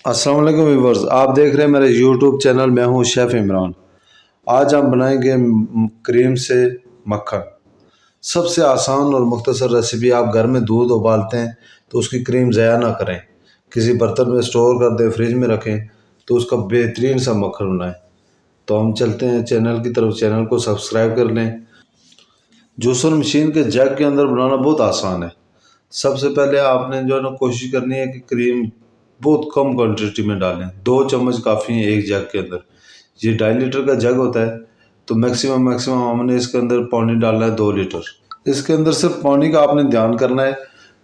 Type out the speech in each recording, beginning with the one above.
अस्सलाम वालेकुम व्यूवर्स, आप देख रहे हैं मेरे यूट्यूब चैनल। मैं हूं शेफ़ इमरान। आज हम बनाएंगे क्रीम से मक्खन। सबसे आसान और मुख्तसर रेसिपी। आप घर में दूध उबालते हैं तो उसकी क्रीम ज़ाया ना करें, किसी बर्तन में स्टोर कर दें, फ्रिज में रखें तो उसका बेहतरीन सा मक्खन बनाएं। तो हम चलते हैं चैनल की तरफ। चैनल को सब्सक्राइब कर लें। जूसर मशीन के जग के अंदर बनाना बहुत आसान है। सबसे पहले आपने जो है ना कोशिश करनी है कि क्रीम बहुत कम क्वांटिटी में डालें। 2 चम्मच काफ़ी है एक जग के अंदर। ये 2.5 लीटर का जग होता है तो मैक्सिमम हमने इसके अंदर पानी डालना है 2 लीटर। इसके अंदर सिर्फ पानी का आपने ध्यान करना है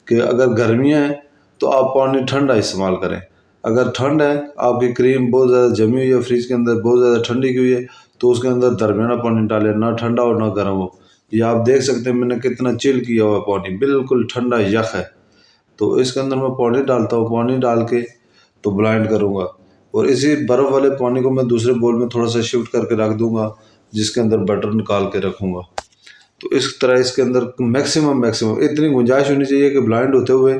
कि अगर गर्मियाँ हैं तो आप पानी ठंडा इस्तेमाल करें। अगर ठंड है, आपकी क्रीम बहुत ज़्यादा जमी हुई है, फ्रिज के अंदर बहुत ज़्यादा ठंडी की हुई है, तो उसके अंदर दरमियाना पानी डालें, ना ठंडा और ना गर्म हो। ये आप देख सकते हैं मैंने कितना चिल किया हुआ पानी, बिल्कुल ठंडा यख है। तो इसके अंदर मैं पानी डालता हूँ। पानी डाल के तो ब्लाइंड करूँगा और इसी बर्फ़ वाले पानी को मैं दूसरे बोल में थोड़ा सा शिफ्ट करके रख दूँगा, जिसके अंदर बटर निकाल के रखूँगा। तो इस तरह इसके अंदर मैक्सिमम इतनी गुंजाइश होनी चाहिए कि ब्लाइंड होते हुए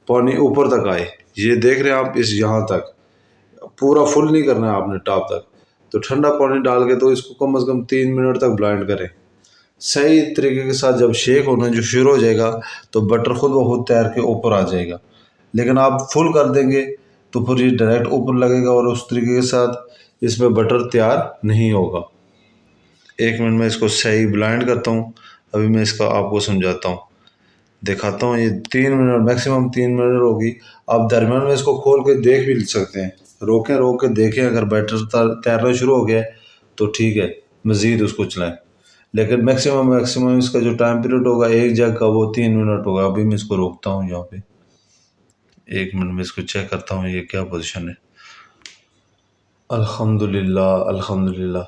पानी ऊपर तक आए। ये देख रहे हैं आप, इस यहाँ तक पूरा फुल नहीं करना है आपने, टॉप तक। तो ठंडा पानी डाल के तो इसको कम से कम 3 मिनट तक ब्लाइंड करें सही तरीके के साथ। जब शेक होना जो शुरू हो जाएगा तो बटर खुद ब खुद तैर के ऊपर आ जाएगा। लेकिन आप फुल कर देंगे तो फिर ये डायरेक्ट ऊपर लगेगा और उस तरीके के साथ इसमें बटर तैयार नहीं होगा। 1 मिनट में इसको सही ब्लाइंड करता हूँ। अभी मैं इसका आपको समझाता हूँ, दिखाता हूँ। ये 3 मिनट मैक्सिमम 3 मिनट होगी। आप दरमियान में इसको खोल के देख भी सकते हैं, रोक के देखें। अगर बैटर तैरना शुरू हो गया है तो ठीक है, मज़ीद उसको चलाएं। लेकिन मैक्सिमम इसका जो टाइम पीरियड होगा एक जग का वो 3 मिनट होगा। अभी मैं इसको रोकता हूँ यहाँ पे। 1 मिनट में इसको चेक करता हूँ ये क्या पोजीशन है। अल्हम्दुलिल्लाह अल्हम्दुलिल्लाह।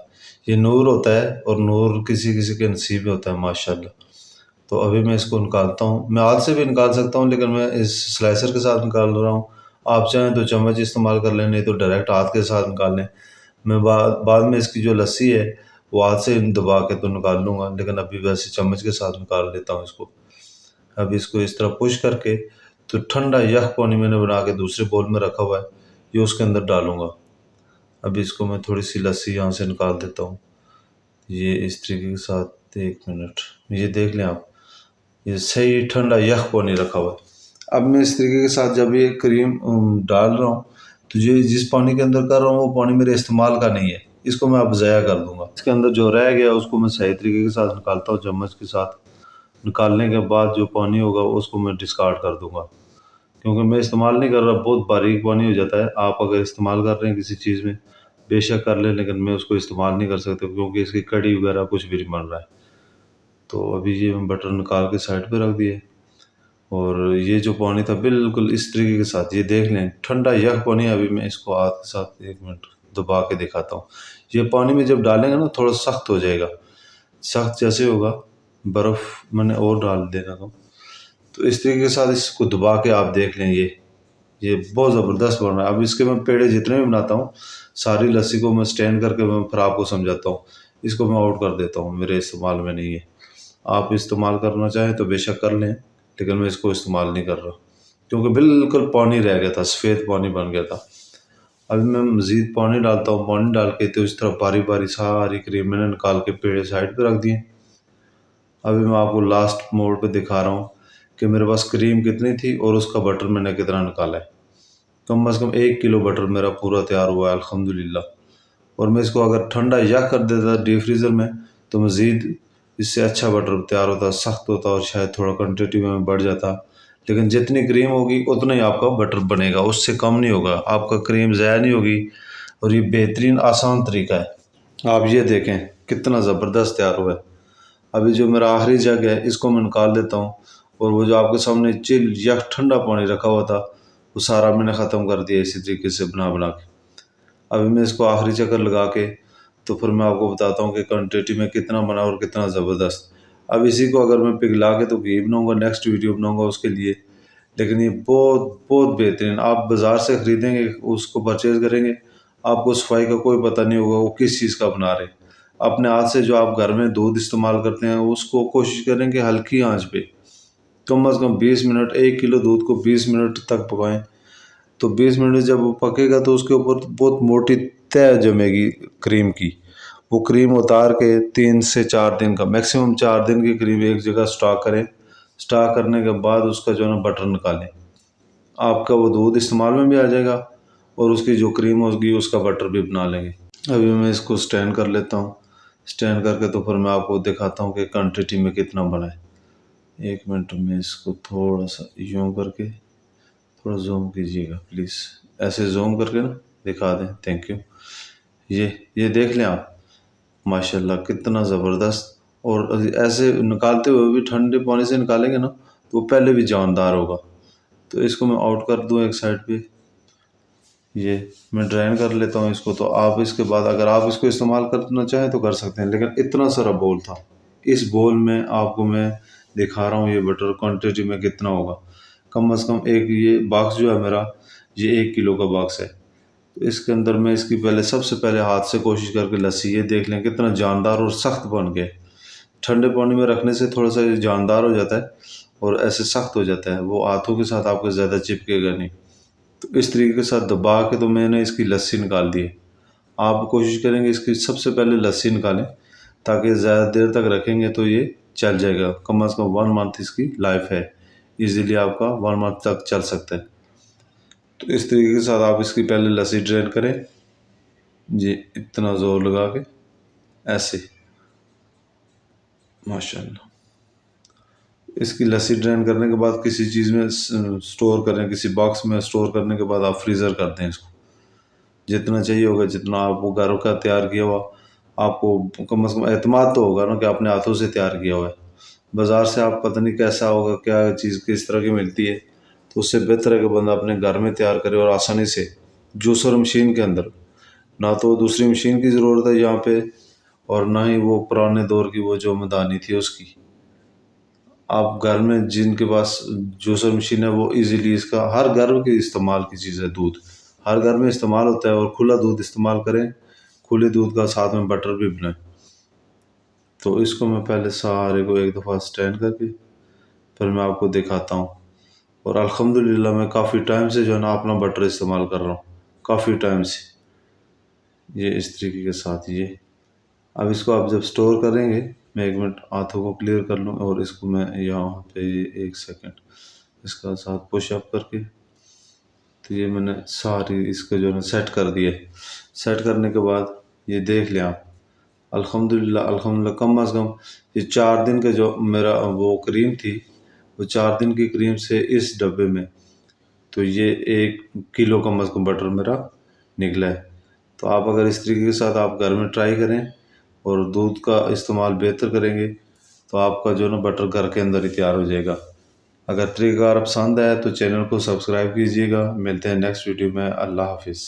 ये नूर होता है और नूर किसी किसी के नसीब में होता है माशाल्लाह। तो अभी मैं इसको निकालता हूँ। मैं हाथ से भी निकाल सकता हूँ लेकिन मैं इस स्लाइसर के साथ निकाल रहा हूँ। आप चाहें तो चम्मच इस्तेमाल कर लें, नहीं तो डायरेक्ट हाथ के साथ निकाल लें। मैं बाद में इसकी जो लस्सी है वो हाथ से दबा के तो निकाल लूँगा, लेकिन अभी वैसे चम्मच के साथ निकाल लेता हूँ इसको। अब इसको इस तरह पुश करके तो ठंडा यख पानी मैंने बना के दूसरे बोल में रखा हुआ है, ये उसके अंदर डालूँगा। अभी इसको मैं थोड़ी सी लस्सी यहाँ से निकाल देता हूँ। ये इस तरीके के साथ 1 मिनट, ये देख लें आप, ये सही ठंडा यख पानी रखा हुआ है। अब मैं इस तरीके के साथ जब ये क्रीम डाल रहा हूँ तो ये जिस पानी के अंदर कर रहा हूँ वो पानी मेरे इस्तेमाल का नहीं है, इसको मैं अब ज़ाया कर दूँगा। इसके अंदर जो रह गया उसको मैं सही तरीके के साथ निकालता हूँ चम्मच के साथ। निकालने के बाद जो पानी होगा उसको मैं डिस्कार्ड कर दूँगा, क्योंकि मैं इस्तेमाल नहीं कर रहा, बहुत बारीक पानी हो जाता है। आप अगर इस्तेमाल कर रहे हैं किसी चीज़ में बेशक कर लें, लेकिन मैं उसको इस्तेमाल नहीं कर सकता क्योंकि इसकी कड़ी वगैरह कुछ भी नहीं बन रहा है। तो अभी ये मैं बटर निकाल के साइड पे रख दिए और ये जो पानी था बिल्कुल इस तरीके के साथ, ये देख लें ठंडा यख पानी। अभी मैं इसको हाथ के साथ 1 मिनट दबा के दिखाता हूँ। ये पानी में जब डालेंगे ना थोड़ा सख्त हो जाएगा। सख्त जैसे होगा, बर्फ़ मैंने और डाल देना तो इस तरीके के साथ इसको दबा के आप देख लें। ये बहुत ज़बरदस्त बन रहा है। अब इसके मैं पेड़े जितने भी बनाता हूँ सारी लस्सी को मैं स्टैंड करके मैं फिर आपको समझाता हूँ। इसको मैं आउट कर देता हूँ, मेरे इस्तेमाल में नहीं है। आप इस्तेमाल करना चाहें तो बेशक कर लें, लेकिन मैं इसको इस्तेमाल नहीं कर रहा क्योंकि बिल्कुल पानी रह गया था, सफ़ेद पानी बन गया था। अभी मैं मज़ीद पानी डालता हूँ। पानी डाल के तो इस तरह बारी बारी सारी क्रीम मैंने निकाल के पेड़े साइड पे रख दिए। अभी मैं आपको लास्ट मोड पे दिखा रहा हूँ कि मेरे पास क्रीम कितनी थी और उसका बटर मैंने कितना निकाला है। कम से कम 1 किलो बटर मेरा पूरा तैयार हुआ है अल्हम्दुलिल्लाह। और मैं इसको अगर ठंडा यह कर देता डीप फ्रीज़र में तो मज़ीद इससे अच्छा बटर तैयार होता, सख्त होता और शायद थोड़ा क्वांटिटी में बढ़ जाता। लेकिन जितनी क्रीम होगी उतना ही आपका बटर बनेगा, उससे कम नहीं होगा। आपका क्रीम ज़ाया नहीं होगी और ये बेहतरीन आसान तरीका है। आप ये देखें कितना ज़बरदस्त तैयार हुआ है। अभी जो मेरा आखिरी जग है इसको मैं निकाल देता हूँ और वो जो आपके सामने चिल या ठंडा पानी रखा हुआ था वो सारा मैंने ख़त्म कर दिया इसी तरीके से बना के। अभी मैं इसको आखिरी चक्कर लगा के तो फिर मैं आपको बताता हूँ कि क्वांटिटी में कितना बना और कितना ज़बरदस्त। अब इसी को अगर मैं पिघला के तो घी बनाऊँगा, नेक्स्ट वीडियो बनाऊँगा उसके लिए। लेकिन ये बहुत बहुत बेहतरीन, आप बाज़ार से ख़रीदेंगे उसको परचेज़ करेंगे आपको सफाई का कोई पता नहीं होगा वो किस चीज़ का बना रहे। अपने हाथ से जो आप घर में दूध इस्तेमाल करते हैं उसको कोशिश करें कि हल्की आंच पे कम से कम 20 मिनट, 1 किलो दूध को 20 मिनट तक पकाएं तो 20 मिनट जब वो पकेगा तो उसके ऊपर बहुत मोटी तह जमेगी क्रीम की। वो क्रीम उतार के 3 से 4 दिन का, मैक्सिमम 4 दिन की क्रीम एक जगह स्टॉक करें। स्टॉक करने के बाद उसका जो है ना बटर निकालें। आपका वो दूध इस्तेमाल में भी आ जाएगा और उसकी जो क्रीम होगी उसका बटर भी बना लेंगे। अभी मैं इसको स्टैंड कर लेता हूँ। स्टैंड करके तो फिर मैं आपको दिखाता हूँ कि क्वांटिटी में कितना बना है। 1 मिनट में इसको थोड़ा सा यूँ करके थोड़ा जूम कीजिएगा प्लीज़, ऐसे जूम करके ना दिखा दें। Thank you. ये देख लें आप, माशाल्लाह कितना ज़बरदस्त। और ऐसे निकालते हुए भी ठंडे पानी से निकालेंगे ना तो वो पहले भी जानदार होगा। तो इसको मैं आउट कर दूँ एक साइड पे। ये मैं ड्राइन कर लेता हूँ इसको। तो आप इसके बाद अगर आप इसको इस्तेमाल करना चाहें तो कर सकते हैं, लेकिन इतना सारा बोल था। इस बोल में आपको मैं दिखा रहा हूँ ये बटर क्वांटिटी में कितना होगा। कम से कम एक ये बॉक्स जो है मेरा, ये 1 किलो का बॉक्स है। तो इसके अंदर मैं इसकी सबसे पहले हाथ से कोशिश करके लस्सी, ये देख लें कितना जानदार और सख्त बन गया। ठंडे पानी में रखने से थोड़ा सा ये जानदार हो जाता है और ऐसे सख्त हो जाता है, वो हाथों के साथ आपको ज़्यादा चिपकेगा नहीं। तो इस तरीके के साथ दबा के तो मैंने इसकी लस्सी निकाल दी है। आप कोशिश करेंगे इसकी सबसे पहले लस्सी निकालें, ताकि ज़्यादा देर तक रखेंगे तो ये चल जाएगा। कम से कम 1 मंथ इसकी लाइफ है, इजीली आपका 1 मंथ तक चल सकता है। तो इस तरीके के साथ आप इसकी पहले लस्सी ड्रेन करें जी, इतना ज़ोर लगा के ऐसे, माशाल्लाह। इसकी लस्सी ड्रेन करने के बाद किसी चीज़ में स्टोर करें, किसी बॉक्स में स्टोर करने के बाद आप फ्रीज़र कर दें इसको। जितना चाहिए होगा, जितना आपको घर का तैयार किया हुआ, आपको कम से कम एतमाद तो होगा ना कि अपने हाथों से तैयार किया हुआ है। बाज़ार से आप पता नहीं कैसा होगा, क्या चीज़ किस तरह की मिलती है। तो उससे बेहतर है कि बंदा अपने घर में तैयार करे और आसानी से जूसर मशीन के अंदर। ना तो दूसरी मशीन की ज़रूरत है यहाँ पे, और ना ही वो पुराने दौर की वो जो मदानी थी उसकी। आप घर में जिनके पास जूसर मशीन है वो इजीली, इसका हर घर के इस्तेमाल की चीज़ है। दूध हर घर में इस्तेमाल होता है और खुला दूध इस्तेमाल करें। खुले दूध का साथ में बटर भी बनाएं। तो इसको मैं पहले सारे को एक दफ़ा स्टैंड करके फिर मैं आपको दिखाता हूँ। और अल्हम्दुलिल्लाह मैं काफ़ी टाइम से जो है ना अपना बटर इस्तेमाल कर रहा हूँ, काफ़ी टाइम से। ये इस तरीके के साथ ये। अब इसको आप जब स्टोर करेंगे, मैं 1 मिनट हाथों को क्लियर कर लूँ और इसको मैं यहाँ पे 1 सेकंड इसका साथ पुशअप करके, तो ये मैंने सारी इसको जो है ना सेट कर दिए। सेट करने के बाद ये देख लें आप, अल्हम्दुलिल्लाह कम से कम ये 4 दिन का जो मेरा वो क्रीम थी, वो 4 दिन की क्रीम से इस डब्बे में तो ये 1 किलो कम से कम बटर मेरा निकला है। तो आप अगर इस तरीके के साथ आप घर में ट्राई करें और दूध का इस्तेमाल बेहतर करेंगे तो आपका जो ना बटर घर के अंदर ही तैयार हो जाएगा। अगर तरीका पसंद आया तो चैनल को सब्सक्राइब कीजिएगा। मिलते हैं नेक्स्ट वीडियो में। अल्लाह हाफिज़।